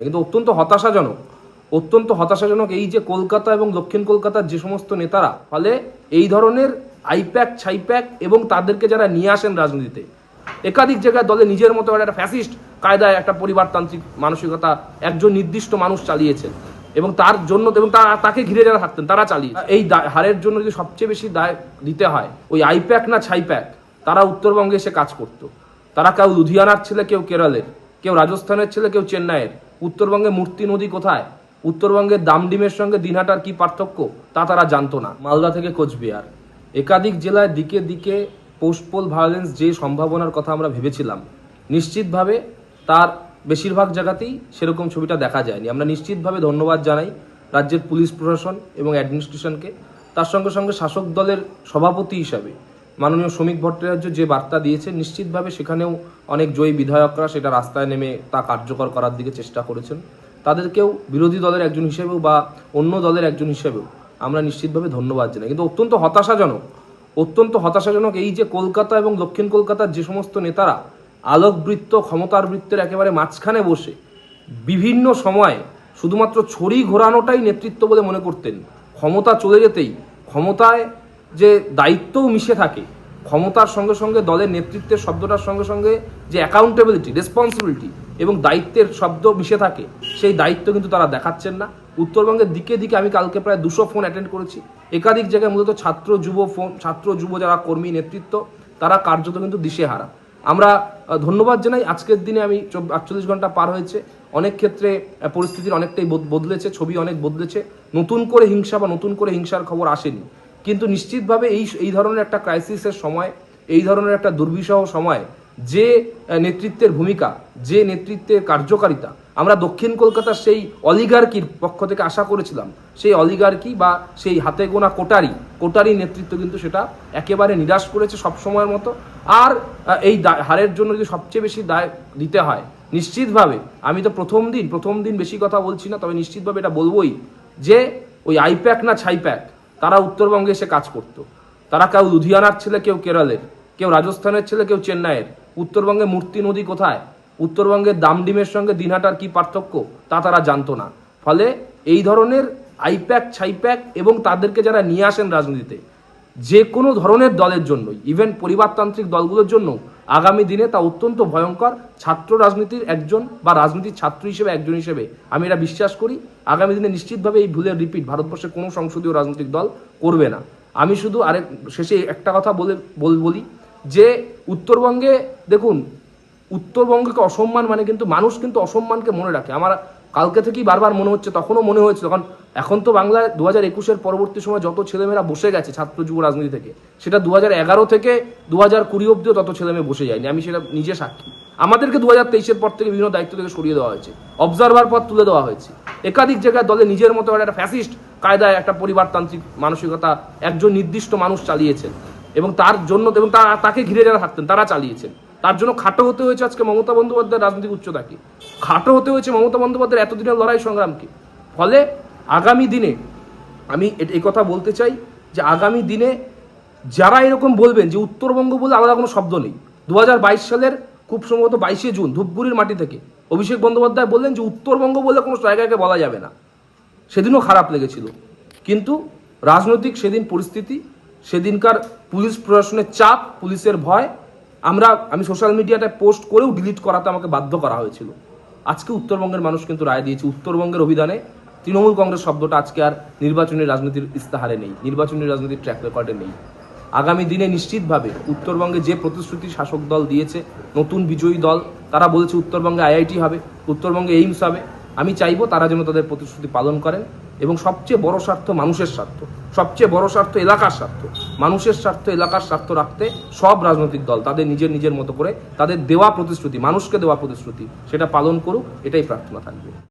কিন্তু অত্যন্ত হতাশাজনক এই যে কলকাতা এবং দক্ষিণ কলকাতার যে সমস্ত নেতারা, ফলে এই ধরনের আইপ্যাক ছাইপ্যাক এবং তাদেরকে যারা নিয়ে আসেন রাজনীতিতে, একাধিক জায়গায় দলে নিজের মতো একটা ফ্যাসিস্ট কায়দায় একটা পরিবারতান্ত্রিক মানসিকতা একজন নির্দিষ্ট মানুষ চালিয়েছেন এবং তার জন্য এবং তাকে ঘিরে যারা থাকতেন তারা চালিয়ে এই হারের জন্য যদি সবচেয়ে বেশি দায় দিতে হয় ওই আইপ্যাক না ছাইপ্যাক, তারা উত্তরবঙ্গে এসে কাজ করত। তারা কেউ লুধিয়ানার ছেলে, কেউ কেরলের, কেউ রাজস্থানের ছেলে, কেউ চেন্নাইয়ের। উত্তরবঙ্গে মূর্তি নদী কোথায়, উত্তরবঙ্গের দামডিমের সঙ্গে দিনহাটার কি পার্থক্য তা তারা জানতো না। মালদা থেকে কোচবিহার, একাধিক জেলায় দিকে দিকে পোস্ট পোল ভায়োলেন্স যে সম্ভাবনার কথা আমরা ভেবেছিলাম, নিশ্চিতভাবে তার বেশিরভাগ জায়গাতেই সেরকম ছবিটা দেখা যায়নি। আমরা নিশ্চিতভাবে ধন্যবাদ জানাই রাজ্যের পুলিশ প্রশাসন এবং অ্যাডমিনিস্ট্রেশনকে। তার সঙ্গে সঙ্গে শাসক দলের সভাপতি হিসাবে মাননীয় শ্রমিক ভট্টাচার্য যে বার্তা দিয়েছে, নিশ্চিতভাবে সেখানেও অনেক জয়ী বিধায়করা সেটা রাস্তায় নেমে তা কার্যকর করার দিকে চেষ্টা করেছেন। তাদেরকেও বিরোধী দলের একজন হিসেবেও বা অন্য দলের একজন হিসেবেও আমরা নিশ্চিতভাবে ধন্যবাদ জানাই। কিন্তু অত্যন্ত হতাশাজনক এই যে কলকাতা এবং দক্ষিণ কলকাতার যে সমস্ত নেতারা আলোকবৃত্ত, ক্ষমতার বৃত্তের একেবারে মাঝখানে বসে বিভিন্ন সময়ে শুধুমাত্র ছড়ি ঘোরানোটাই নেতৃত্ব বলে মনে করতেন। ক্ষমতা চলে যেতেই ক্ষমতায় যে দায়িত্বও মিশে থাকে, ক্ষমতার সঙ্গে সঙ্গে দলের নেতৃত্বের শব্দটার সঙ্গে সঙ্গে যে অ্যাকাউন্টেবিলিটি, রেসপন্সিবিলিটি এবং দায়িত্বের শব্দ মিশে থাকে, সেই দায়িত্ব কিন্তু তারা দেখাচ্ছেন না। উত্তরবঙ্গের দিকে দিকে আমি কালকে প্রায় 200 ফোন অ্যাটেন্ড করেছি। একাধিক জায়গায় মূলত ছাত্র যুব যারা কর্মী নেতৃত্ব, তারা কার্যত কিন্তু দিশেহারা। আমরা ধন্যবাদ জানাই। আজকের দিনে আমি 48 ঘন্টা পার হয়েছে, অনেক ক্ষেত্রে পরিস্থিতির অনেকটাই বদলেছে, ছবি অনেক বদলেছে। নতুন করে হিংসা বা নতুন করে হিংসার খবর আসেনি, কিন্তু নিশ্চিতভাবে এই ধরনের একটা ক্রাইসিসের সময়, এই ধরনের একটা দুর্বিষহ সময় যে নেতৃত্বের ভূমিকা, যে নেতৃত্বের কার্যকারিতা আমরা দক্ষিণ কলকাতার সেই অলিগার্কির পক্ষ থেকে আশা করেছিলাম, সেই অলিগার্কি বা সেই হাতে গোনা কোটারি নেতৃত্ব কিন্তু সেটা একেবারে নিরাশ করেছে সবসময়ের মতো। আর এই হারের জন্য যদি সবচেয়ে বেশি দায় দিতে হয়, নিশ্চিতভাবে আমি তো প্রথম দিন বেশি কথা বলছি না, তবে নিশ্চিতভাবে এটা বলবোই যে ওই আইপ্যাক না ছাইপ্যাক, তারা উত্তরবঙ্গে এসে কাজ করত। তারা কেউ লুধিয়ানার ছেলে, কেউ কেরলের, কেউ রাজস্থানের ছেলে, কেউ চেন্নাইয়ের। উত্তরবঙ্গে মূর্তি নদী কোথায়, উত্তরবঙ্গের দামডিমের সঙ্গে দিনহাটার কি পার্থক্য তা তারা জানতো না। ফলে এই ধরনের আইপ্যাক ছাইপ্যাক এবং তাদেরকে যারা নিয়ে আসেন রাজনীতিতে, যে কোনো ধরনের দলের জন্যই, ইভেন পরিবারতান্ত্রিক দলগুলোর জন্য আগামী দিনে তা অত্যন্ত ভয়ঙ্কর। ছাত্র রাজনীতির একজন বা রাজনীতির ছাত্র হিসেবে একজন হিসেবে আমি এটা বিশ্বাস করি, আগামী দিনে নিশ্চিতভাবে এই ভুলের রিপিট ভারতবর্ষের কোনো সংসদীয় রাজনৈতিক দল করবে না। আমি শুধু শেষে একটা কথা বলি যে উত্তরবঙ্গে দেখুন, উত্তরবঙ্গকে অসম্মান মানে কিন্তু মানুষ কিন্তু অসম্মানকে মনে রাখে। আমার কালকে থেকেই বারবার মনে হচ্ছে, তখনও মনে হয়েছে, তখন এখন তো বাংলায় 2021-এর পরবর্তী সময় যত ছেলেমেয়েরা বসে গেছে ছাত্র যুব রাজনীতি থেকে, সেটা 2011 থেকে 2020 অব্দিও তত ছেলেমেয়ে বসে যায়নি। আমি সেটা নিজে সাক্ষী। আমাদেরকে 2023-এর পর থেকে বিভিন্ন দায়িত্ব থেকে সরিয়ে দেওয়া হয়েছে, অবজারভার পদ তুলে দেওয়া হয়েছে। একাধিক জায়গায় দলে নিজের মতো একটা ফ্যাসিস্ট কায়দায় একটা পরিবারতান্ত্রিক মানসিকতা একজন নির্দিষ্ট মানুষ চালিয়েছেন এবং তার জন্য এবং তাকে ঘিরে যারা থাকতেন তারা চালিয়েছেন। তার জন্য খাটো হতে হয়েছে আজকে মমতা বন্দ্যোপাধ্যায়ের রাজনৈতিক উচ্চতাকে, খাটো হতে হয়েছে মমতা বন্দ্যোপাধ্যায়ের এতদিনের লড়াই সংগ্রামকে। ফলে আগামী দিনে আমি এই কথা বলতে চাই যে আগামী দিনে যারা এরকম বলবেন যে উত্তরবঙ্গ বলে আলাদা কোনো শব্দ নেই, 2022 সালের খুব সম্ভবত 22শে জুন ধূপগুড়ির মাটি থেকে অভিষেক বন্দ্যোপাধ্যায় বললেন যে উত্তরবঙ্গ বলে কোনো জায়গাকে বলা যাবে না। সেদিনও খারাপ লেগেছিল, কিন্তু রাজনৈতিক সেদিন পরিস্থিতি, সেদিনকার পুলিশ প্রশাসনের চাপ, পুলিশের ভয়, আমি সোশ্যাল মিডিয়াতে পোস্ট করেও ডিলিট করাতে আমাকে বাধ্য করা হয়েছিল। আজকে উত্তরবঙ্গের মানুষ কিন্তু রায় দিয়েছে। উত্তরবঙ্গের অভিধানে তৃণমূল কংগ্রেস শব্দটা আজকে আর নির্বাচনী রাজনীতির ইস্তাহারে নেই, নির্বাচনী রাজনীতির ট্র্যাক রেকর্ডে নেই। আগামী দিনে নিশ্চিতভাবে উত্তরবঙ্গে যে প্রতিশ্রুতি শাসক দল দিয়েছে, নতুন বিজয়ী দল, তারা বলেছে উত্তরবঙ্গে IIT হবে, উত্তরবঙ্গে এইমস হবে। আমি চাইবো তারা যেন তাদের প্রতিশ্রুতি পালন করেন এবং সবচেয়ে বড় স্বার্থ মানুষের স্বার্থ, সবচেয়ে বড় স্বার্থ এলাকার স্বার্থ, মানুষের স্বার্থ, এলাকার স্বার্থ রাখতে সব রাজনৈতিক দল তাদের নিজের মতো করে তাদের দেওয়া প্রতিশ্রুতি, মানুষকে দেওয়া প্রতিশ্রুতি, সেটা পালন করুক, এটাই প্রার্থনা থাকবে।